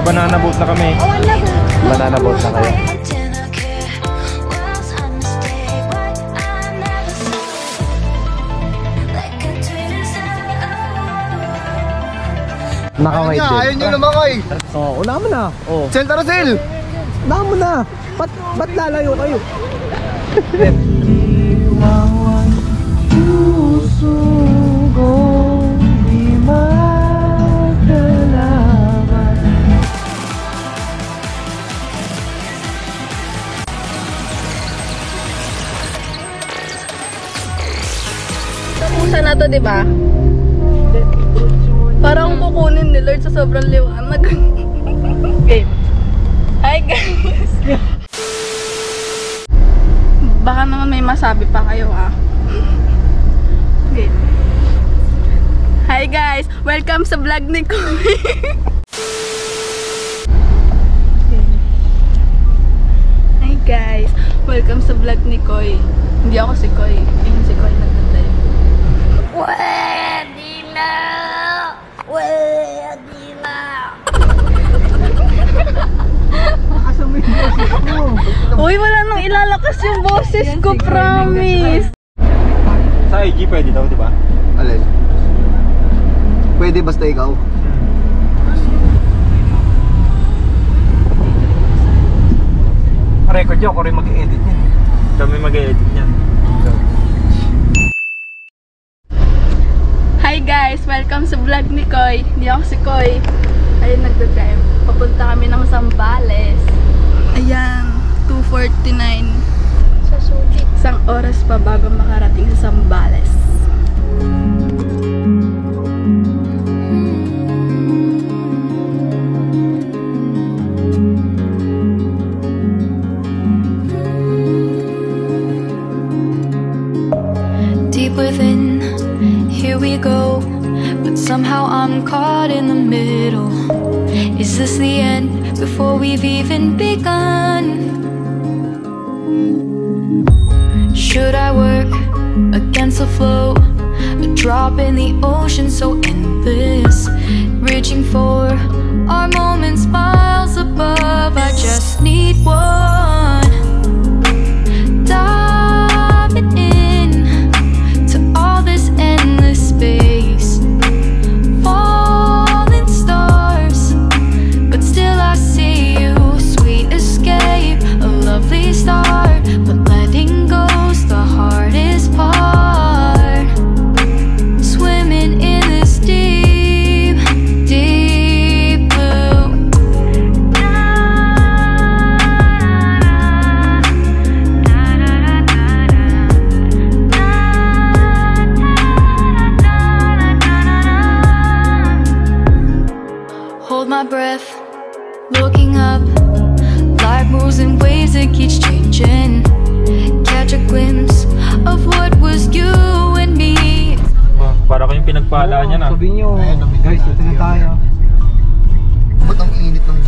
Banana boat na kami. Banana boat na kayo. Nakawait din. Ayaw nyo lumakay. Oo, una mo na. Sel, tara Sel. Una mo na. Ba't lalayo kayo? Pusa na to, di ba? Parang kukunin ni Lord sa sobrang liwanag. Okay. Hi guys! Baka naman may masabi pa kayo Okay. Hi guys! Welcome sa vlog ni Koy! Hi guys! Welcome sa vlog ni Koy. Hindi ako si Koy. Ayun si Koy nagtatay. Pwede na! Pwede na! Uy, wala nang ilalakas yung boses ko, promise! Sa IG pwede daw, di ba? Alin? Pwede basta ikaw. Record yun, ako rin mag-edit niyan. Kami mag-edit niyan. Hi guys! Welcome sa vlog ni Koy. Hindi ako si Koy. Ayun, nagdadrive. Papunta kami ng Zambales. Ayan, 2:49. Sa Subic. Isang oras pa bago makarating sa Zambales. Deep within, here we go, but somehow I'm caught in the middle. Is this the end before we've even begun? Should I work against the flow? A drop in the ocean so endless, reaching for our moments miles above. I just need one. Diving in to all this endless space, falling stars, but still I see you. Sweet escape, a lovely start, but letting go's the hardest part. Swimming in this deep, deep blue. Hold my breath, looking up. Life moves in waves that keeps changing. Catch a glimpse of what was you and me. Para ko yung pinagpala niya na. Sabihin nyo, guys, dito na tayo. Ba't ang init ng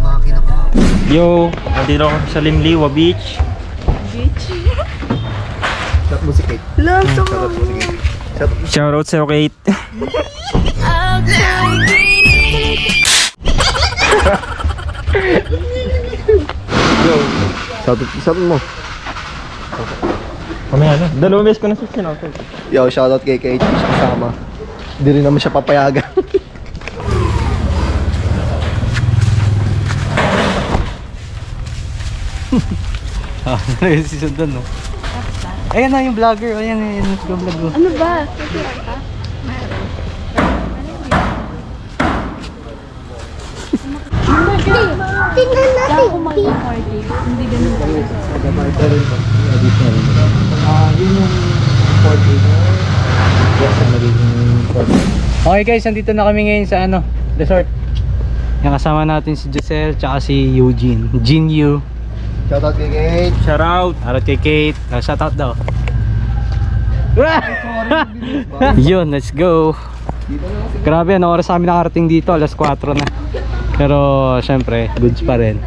makina pa? Yo, nandito ako sa Limliwa Beach. Beach. Shout mo si Kate. Love so Shout mo si Kate. Shoutout sa'yo, Kate. I'll take it. Yo, shout mo. Mamaya na. Dalawang beses ko na shoutout. Yo, shoutout kay Kate. Kasama. Hindi rin naman siya papayagan. Si Sundan, no? Ayan na yung vlogger. Ayan yung vlog. Ano ba? Kaya ka? Tingnan natin. Hindi ganun ba? Yun yung 4K. Okay guys, nandito na kami ngayon sa resort. Yung kasama natin si Giselle tsaka si Eugene. Jinyu. Shoutout kay Kate. Shoutout. Shoutout kay Kate. Shoutout daw. Yun, let's go. Grabe, ano oras kami nakarating dito? Alas 4 na. Pero syempre, goods pa rin.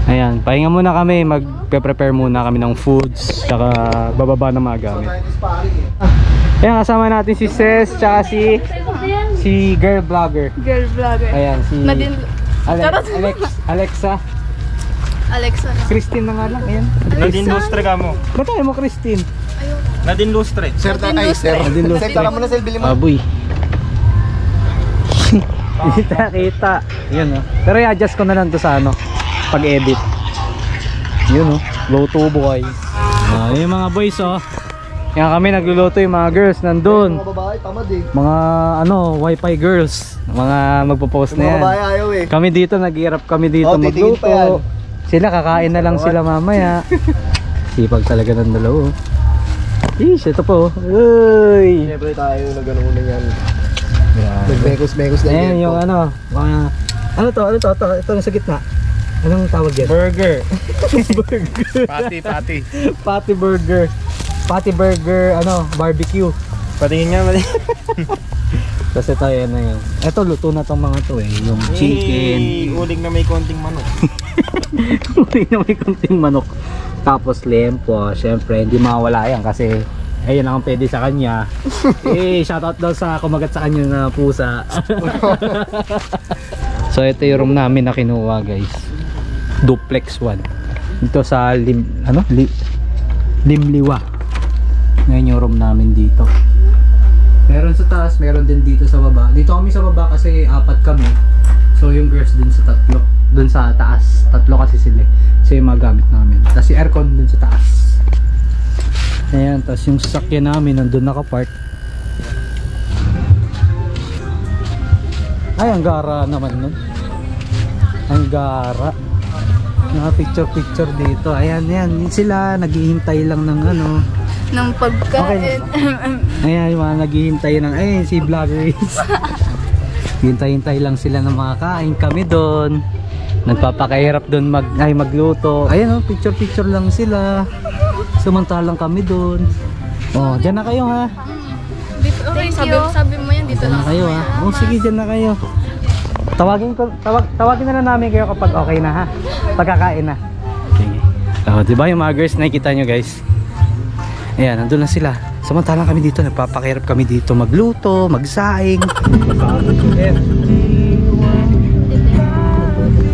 Ayan, pahinga muna kami, magpe-prepare muna kami ng foods, tsaka bababa na mga gamit. Ayan, kasama natin si Ces, tsaka si girl vlogger. Girl vlogger. Ayan, si Nadine. Alexa. Alexa na. Christine na nga lang, ayan. Nadine Lustre ka mo. Ba't tayo mo Christine? Nadine Lustre. Sir, ay sir. Sir, tara mo na sir, bili mo. Aboy. Kita. Yun, oh. Pero i-adjust ko na lang to sa ano, pag-edit. Yun, oh. Go to boys. Yung mga boys, oh. Kaya kami nagluluto, yung mga girls nandun. Mga babae, tamad eh. Mga ano, wifi girls. Mga magpo-post Yung na mga yan. babae ayaw eh. Kami dito, naghihirap kami dito Oh, titingin pa yan. magluto. Sila kakain na lang sila mamaya. Sipag talaga ng dalawa. Ish, ito po. Uy. Siyempre tayo nag-ano na yan. Nag-mekos-mekos na Ayan yan. yung ano. Ano to? Ito nasa gitna. Anong tawag yan? Burger. Burger. Pati. Patty burger. Patty burger, ano, barbecue. Patingin nga. Kasi tayo na yun. Ito, luto na tong mga to eh. Yung chicken. Uling na may konting manok. Uling na may konting manok. Tapos lempo. Siyempre, hindi mawala yan kasi ayun lang ang pwede sa kanya. Shoutout daw sa kumagat sa kanya na pusa. So, ito yung room namin na kinuha, guys. Duplex 1. Dito sa Limliwa. Ngayon yung room namin dito. Meron sa taas, meron din dito sa baba. Dito kami sa baba kasi 4 kami. So yung girls dun sa 3. Dun sa taas. 3 kasi sila. So yung mga gamit namin. Tapos yung aircon dun sa taas. Ayan, tapos yung sasakyan namin nandun nakapark. Ay, ang gara naman nun. Ang gara. Mga picture dito. Ayan, yan. Sila naghihintay lang ng ano. Ng pagkain. Ayan, yung mga naghihintay ng, ayun, si Vloggers. Hintay-hintay lang sila ng mga kain. Kami doon. Nagpapakahirap doon magluto. Ayan, oh, picture lang sila. Samantalang kami doon. Oh, dyan na kayo ha. Dito, okay, sabi mo yan, dito Dyan lang. na kayo ha. Oh, sige, dyan na kayo. Tawagin na lang namin kayo kapag okay na ha. Pagkakain na. Sige. Oh, diba yung mga girls, nakikita nyo guys. Ayan, nandun na sila. Samantalang kami dito, nagpapakahirap kami dito magluto, magsaing.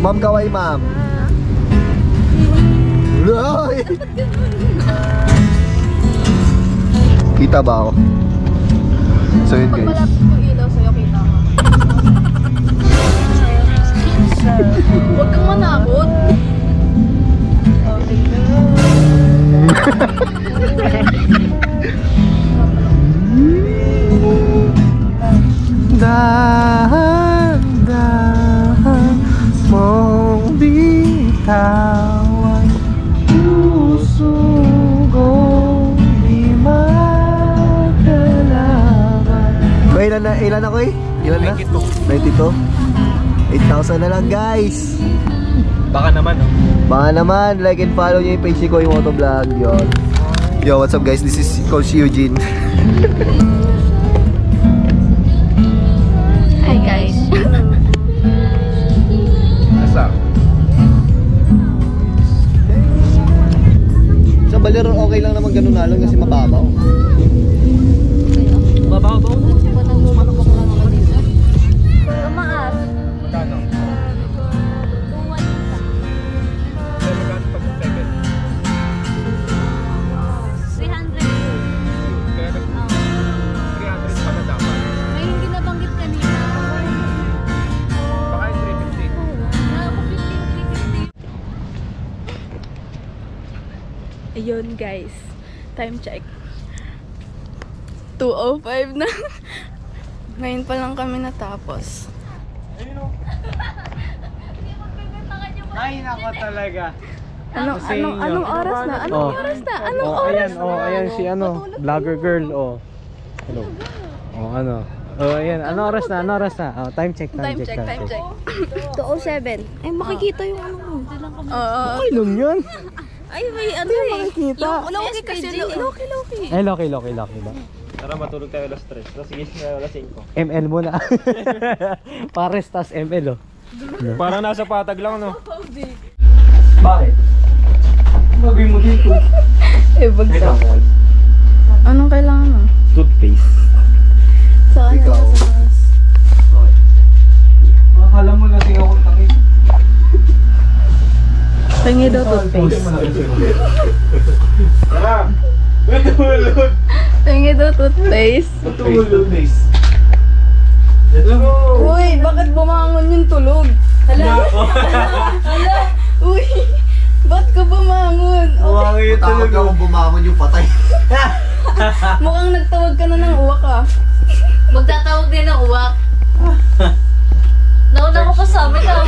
Ma'am, kaway ma'am. Loy! Kita ba ako? So yun guys. Pag ko ilaw sa'yo, kita ka. Huwag kang manakot. Dahan-dahan mong bitawan, puso kong di makalaban. Ilan ako eh? Ilan na? 92. 8,000 na lang guys. Baka naman, oh. Baka naman, like and follow nyo yung page ni Koy Motovlog. Yun. Yo, what's up guys? This is Coach Eugene. Hi guys. What's up? Sa Balero okay lang naman ganun na lang kasi mababaw. Babaw. Tumaas. Magkano? Magkano pag second? 300. Kaya 300 pa na dapat. May hindi nabanggit kanina. Baka yung 350. Ayun guys, time check 2:05 na. Ngayon pa lang kami natapos. Ay, nako talaga. Anong oras na? Anong oras na? Anong oras na? Ayan si ano, vlogger girl, oh. Hello. Oh, ano? Oh, ayan. Ano oras na? Oh, time check. Time check. 207. Ay, makikita yung ano mo. Oo. Ay, lang yan. Ay, may ano Makikita. Yung Loki kasi, Loki. Ay, Loki ba? Tara, matulog tayo alas 3. So, sige, alas 5. ML muna. Pares tas ML, oh. Parang nasa patag lang, no? Bakit? Bagay mo dito. Eh, bagsak. Anong kailangan mo? Toothpaste. Sa kanya Ikaw. sa taas. Akala mo lasing ako tangin. Tingi daw toothpaste. Tara! Tutulog! Tingi daw toothpaste. Toothpaste. Uy, bakit bumangon yung tulog? Hala. Hala. Uy, ba't ka bumangon? Okay. Tawag ka kung bumangon yung patay. Mukhang nagtawag ka na ng uwak ah. Magtatawag din ng uwak. Nauna ko pa sa amin ah.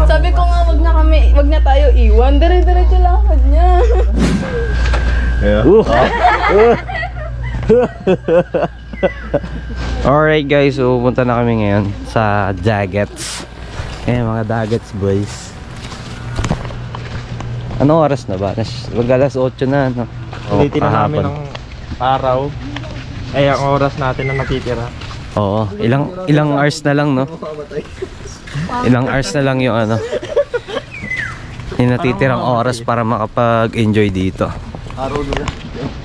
Sabi ko nga wag na tayo iwan. Dire-diretso lakad niya. Alright guys, so punta na kami ngayon sa Daggets. Mga Daggets boys. Anong oras na ba? Mag-alas 8 na, no? Tinitingnan namin ng araw. Ay, ang oras natin na natitira. Oo, ilang hours na lang, no? Ilang hours na lang yung ano. Yung natitirang oras para makapag-enjoy dito.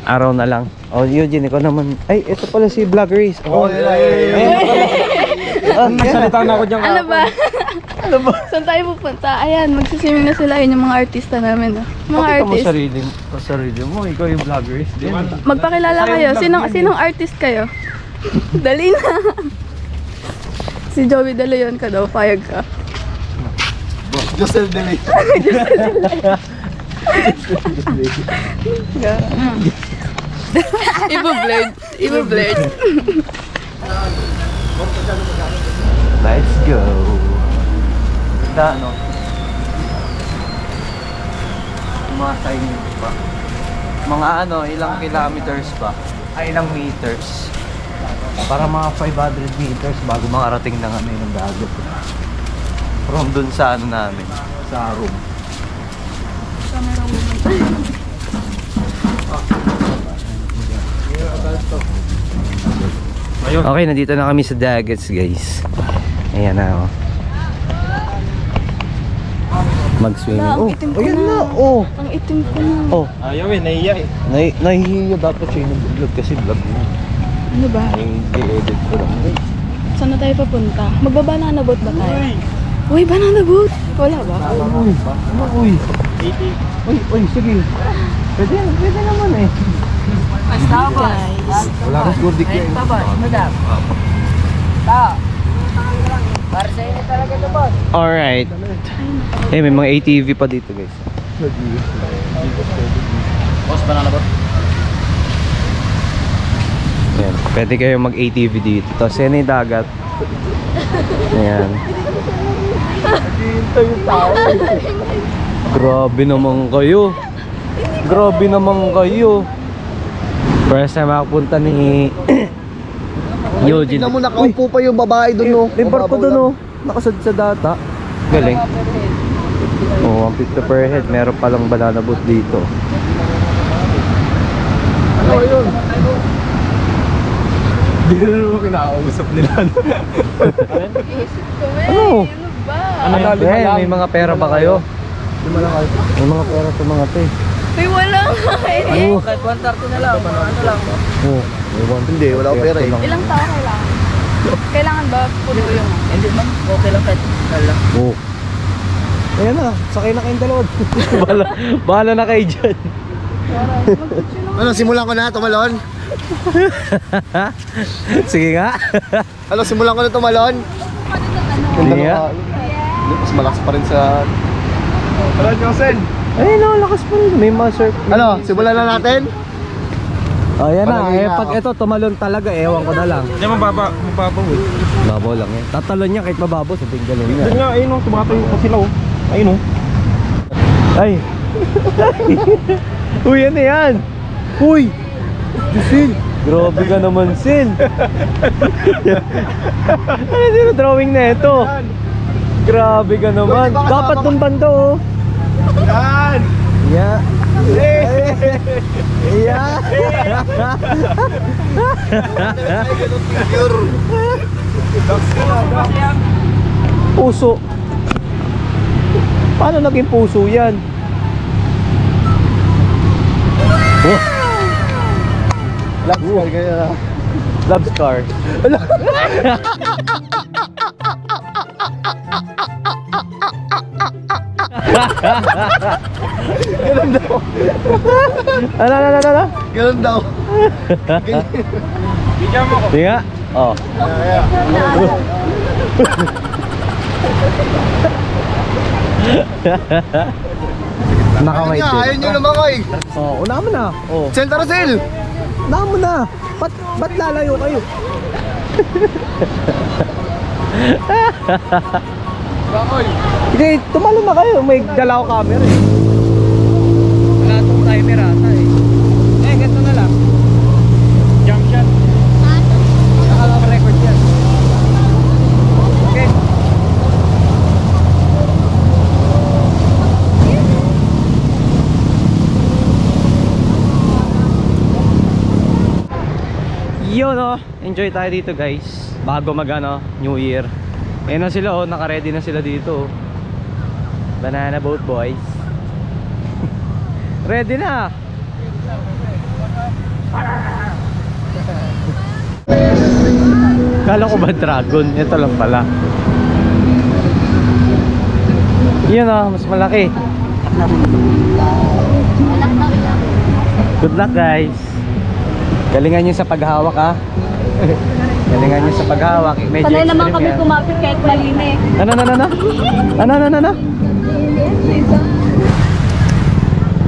Araw na lang. Oh, Eugene, ikaw naman. Ay, ito pala si Vlog Race. Oh, Nagsalita na ako dyan. Ano ba? Saan tayo pupunta? Ayan, magsiswimming na sila. Yun yung mga artista namin. Oh. Mga artist. sarili mo, ikaw yung Vlog Race din. Magpakilala kayo. Sinong artist kayo? Dali na. Si Joey De Leon ka daw. Payag ka. Josel Delay. Iba-blurred. Let's go. Ano? Mga signage pa. Mga ano, ilang kilometers pa. Ay, ilang meters. Para mga 500 meters bago makarating na kami ng dagat. From dun sa ano namin, sa room. Okay, nandito na kami sa Daggets, guys. Ayan na, oh. Mag-swimming. Ang itim ko ayan na. na. Oh. Ang itim ko na. Oh. Ayaw eh, nahiya eh. Nahihiyo dapat siya yung vlog kasi vlog mo. Ano ba? Yung i-edit ko lang. Saan na tayo papunta? Magba-banana boat ba tayo? Uy, banana boat! Wala ba? Uy. Uy, sige. Pwede naman eh. Guys. Wala kang gordik yan. Alright. May mga ATV pa dito, guys. Ayan, pwede kayo mag-ATV dito. Tapos yan yung dagat. Ayan. Grabe naman kayo. Grabe naman kayo. First time makapunta ni Eugene. Tignan mo, nakaupo pa yung babae doon, no? May barko doon, oh. Nakasad sa data. Galing. Oh, 150 per head. Meron palang banana boat dito. Ano yun? Hindi na naman kinakausap nila. Isip ko eh. Ano? Ano ba? May mga pera ba kayo? May mga pera sa mga te. Uy, wala nga eh. Ano? Kahit 130 na lang. Ano lang. Oh, may one. Hindi, wala akong pera eh. Ilang tao kailangan? Kailangan ba puno yung... Hindi man. Okay lang kahit lang. Oh. Ayan na, sakay na kayong dalawa. bahala na kayo dyan. Ano, simulan ko na tumalon? Sige nga. Ano, simulan ko na tumalon? Hindi nga. Mas malakas pa rin sa... Wala niyo, Sen. Ay, no, lakas pa rin. May mga surf. Ano, simulan na natin? Oh, yan na. Palagay na Pag ako. ito tumalon talaga, ewan ko na lang. Hindi, mababaw eh. Babaw lang eh. Tatalon niya kahit mababaw, sabihin ganun niya. Doon nga, ayun o, tumatayo pa sila o. Ayun o. Ay! Uy, ano yan? Uy! Sil! Grabe ka naman, Sil! Ano yung drawing na ito? Grabe ka naman. Uy, di ba kasama Dapat ka? dun banda oh. Yan! Yeah. Yeah. Puso. Paano naging puso yan? Oh. Love scar kaya. Love scar. Ganun daw. Ano? Ganun daw. Bigyan mo ko. Di nga? Oh. Nakamay din. Ayaw nyo naman ko eh. Oh, una mo na. Oh. Sel Tarasel! Una mo na. Ba't lalayo kayo? Hindi, tumalo na kayo. May dala ko camera eh. Wala itong timer ata eh. Ganito na lang. Jump shot. Nakaka-record yan. Okay. Yun oh, enjoy tayo dito guys. Bago mag New Year. Ayan na sila oh, naka-ready na sila dito. Banana boat boys. Ready na. Kala ko ba dragon? Ito lang pala. Yun oh, mas malaki. Good luck guys. Galingan nyo sa paghawak ha. Galingan nyo sa paghawak. Medyo Sanay naman extreme kami yan. kumapit kahit malinis. Ano?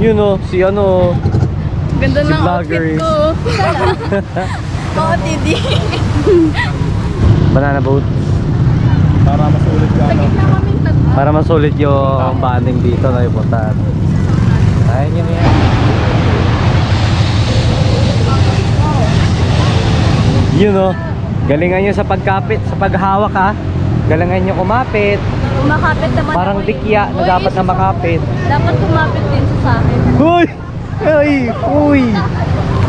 Yun o, si ano. Ganda Si ng vlogger outfit is- ko. Oo, Tidi. Banana boat. Para masulit ka. Sa gitna kami tatlo. Para masulit yung banding dito na ipuntahan. Ayun yun yan. Yun o. Galingan nyo sa pagkapit, sa paghawak ha. Galingan nyo kumapit. Kumakapit naman Parang ako eh. dikya na Uy, dapat na makapit. Dapat kumapit din sa akin. Uy!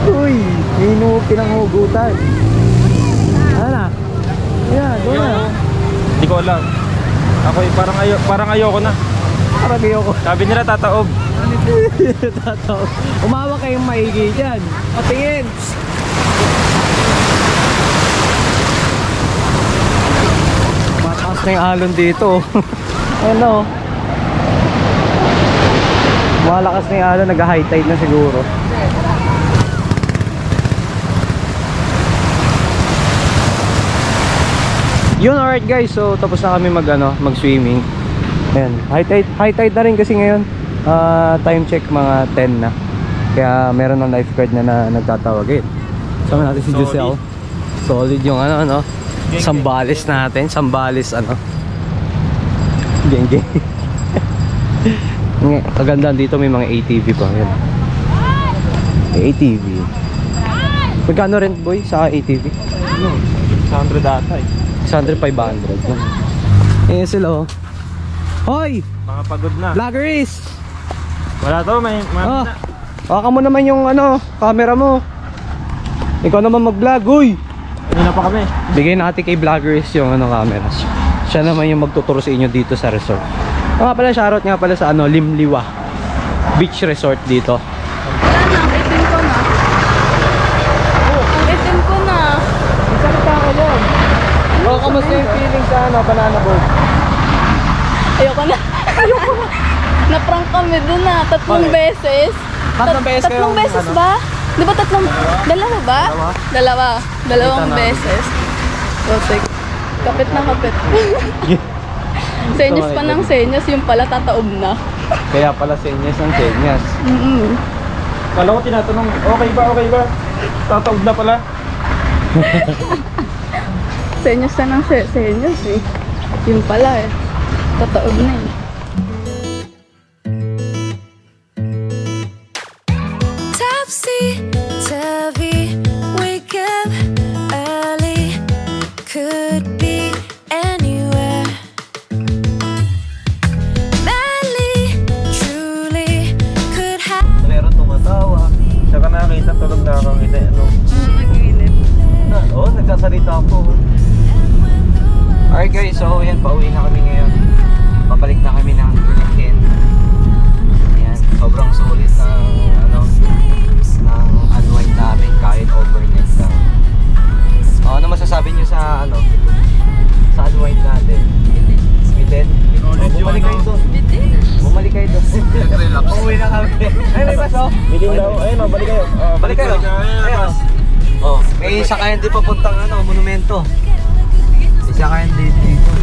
Uy! Nino pinanghugutan. Ano na? Yeah, go na. Hindi ko alam. Ako parang ayoko na. Parang ayoko. Sabi nila tataob. Tataw. Umawa kayong maigi dyan. Patingin. Mataas na yung alon dito. Ano? Malakas na yung alon. Nag-high tide na siguro. Yun, alright guys. So tapos na kami mag-swimming. Ayan, high tide na rin kasi ngayon. Time check mga 10 na. Kaya meron ng lifeguard na nagtatawag eh. Sama natin si Solid. Giselle. Solid yung Sambales natin. Sambales Geng. Kagandaan dito may mga ATV pa. Ayan. May ATV. Magkano rent boy sa ATV? 600 ata eh. 600, 500. Ayan sila oh. Hoy! Mga pagod na. Vloggeries! Wala to, may Oh, baka mo naman yung camera mo. Ikaw naman mag-vlog, uy! Kanina pa kami. Bigay natin kay Vloggeries yung camera. Siya naman yung magtuturo sa inyo dito sa resort. Nga pala, shoutout nga pala sa Limliwa Beach Resort dito. Wala na, ang itim ko na. Ang itim ko na. Salita ka dyan. Oh, kamusta yung feeling sa banana boat? Ayoko na. Na-prank kami dun na. Tatlong Okay. beses. Tatlong beses Tatlong kayong, beses ba? Di ba tatlong? Dalawa ba? Dalawang Kita na. beses. Rotek. Kapit na kapit. Senyas pa ng senyas. Yung pala tataob na. Kaya pala senyas ang senyas. Kala ko tinatanong, okay ba? Tataob na pala. Senyas na ng senyas eh. Yung pala eh. Tataob na eh. Topsy-turvy, wake up early, could be anywhere. Madly, truly, could have. Meron tumatawa. Saka nakakita, tulog na nakakita. Nagsasalita po. Alright guys, so yan, pauwi na kami ngayon. May isa kaya hindi papuntang monumento. Isa kaya hindi dito.